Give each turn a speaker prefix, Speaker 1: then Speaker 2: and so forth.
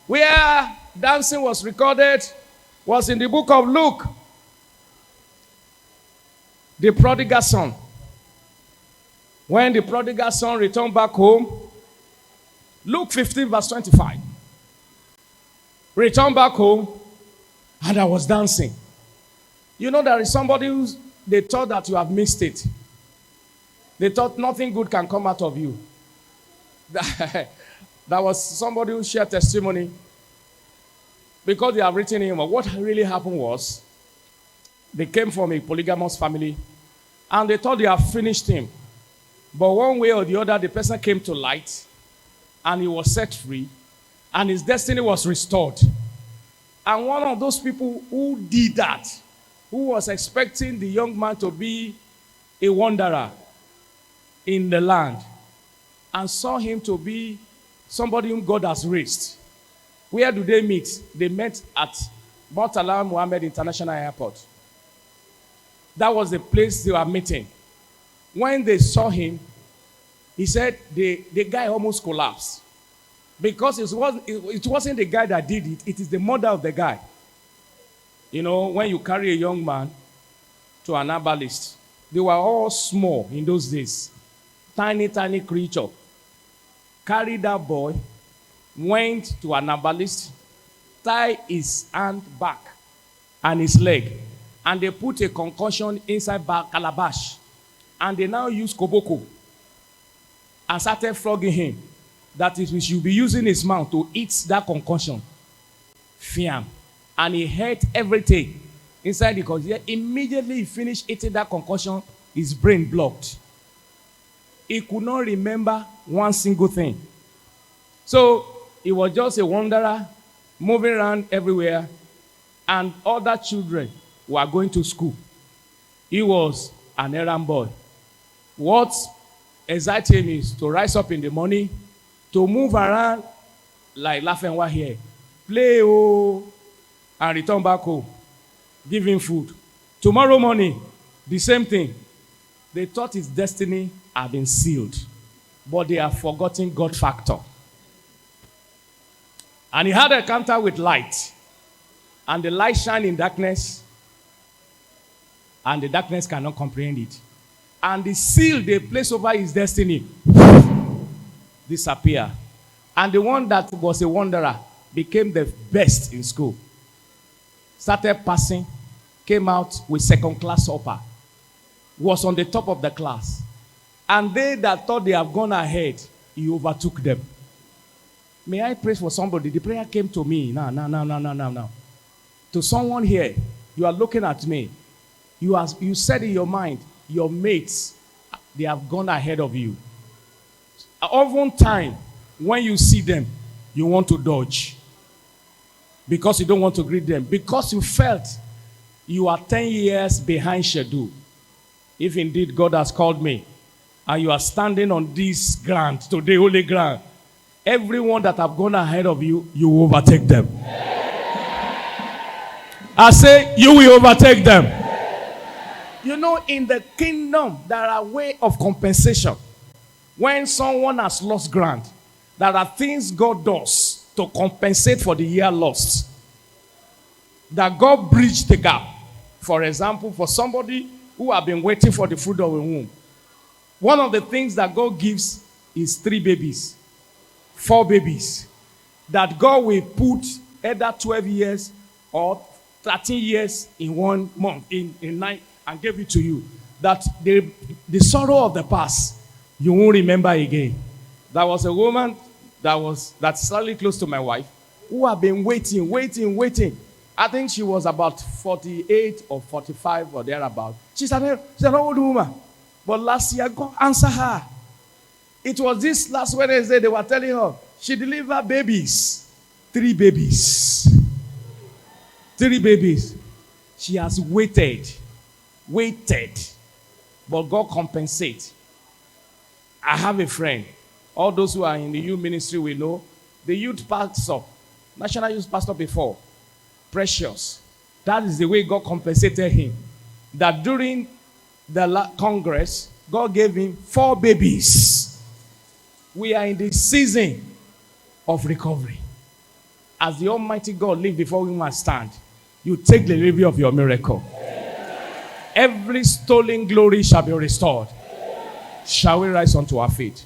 Speaker 1: where dancing was recorded was in the book of Luke, the prodigal son. When the prodigal son returned back home, Luke 15 verse 25. Returned back home, and I was dancing. You know, there is somebody who's, they thought that you have missed it. They thought nothing good can come out of you. That was somebody who shared testimony. Because they have written him, what really happened was, they came from a polygamous family, and they thought they have finished him. But one way or the other, the person came to light, and he was set free, and his destiny was restored. And one of those people who did that, who was expecting the young man to be a wanderer in the land, and saw him to be somebody whom God has raised. Where do they meet? They met at Murtala Muhammad International Airport. That was the place they were meeting. When they saw him, he said the guy almost collapsed. Because it wasn't the guy that did it, it is the mother of the guy. You know, when you carry a young man to an herbalist, they were all small in those days. Tiny, tiny creature. Carried that boy, went to an herbalist, tied his hand back and his leg, and they put a concussion inside calabash, and they now use koboko and started flogging him. That is, we should be using his mouth to eat that concussion. Fiam. And he ate everything inside the concussion. Immediately he finished eating that concussion, his brain blocked. He could not remember one single thing. So he was just a wanderer, moving around everywhere, and other children were going to school. He was an errand boy. What excites him is to rise up in the morning, to move around like Lafenwa here, play and return back home, give him food. Tomorrow morning, the same thing. They thought his destiny had been sealed, but they have forgotten God factor. And he had an encounter with light, and the light shined in darkness, and the darkness cannot comprehend it. And the seal they placed over his destiny disappeared. And the one that was a wanderer became the best in school. Started passing, came out with second class upper, was on the top of the class. And they that thought they have gone ahead, he overtook them. May I pray for somebody? The prayer came to me. Now. To someone here, you are looking at me. You said in your mind, your mates, they have gone ahead of you. Oftentimes, when you see them, you want to dodge. Because you don't want to greet them. Because you felt you are 10 years behind schedule. If indeed God has called me, and you are standing on this ground, today holy ground, everyone that have gone ahead of you, you will overtake them. I say, you will overtake them. You know, in the kingdom, there are ways of compensation. When someone has lost ground, there are things God does to compensate for the year lost. That God bridged the gap. For example, for somebody who have been waiting for the fruit of the womb, one of the things that God gives is 3 babies, 4 babies, that God will put either 12 years or 13 years in 1 month, in 9, and give it to you. That the sorrow of the past, you won't remember again. There was a woman that's slightly close to my wife, who have been waiting. I think she was about 48 or 45 or thereabout. She's an old woman. But last year, God answered her. It was this last Wednesday, they were telling her, she delivered babies. 3 babies. 3 babies. She has waited. But God compensates. I have a friend. All those who are in the youth ministry will know. The youth pastor, national youth pastor before, Precious. That is the way God compensated him. That during the Congress, God gave him 4 babies. We are in the season of recovery. as the Almighty God live before him and stand, you take the delivery of your miracle. Every stolen glory shall be restored. Shall we rise unto our feet?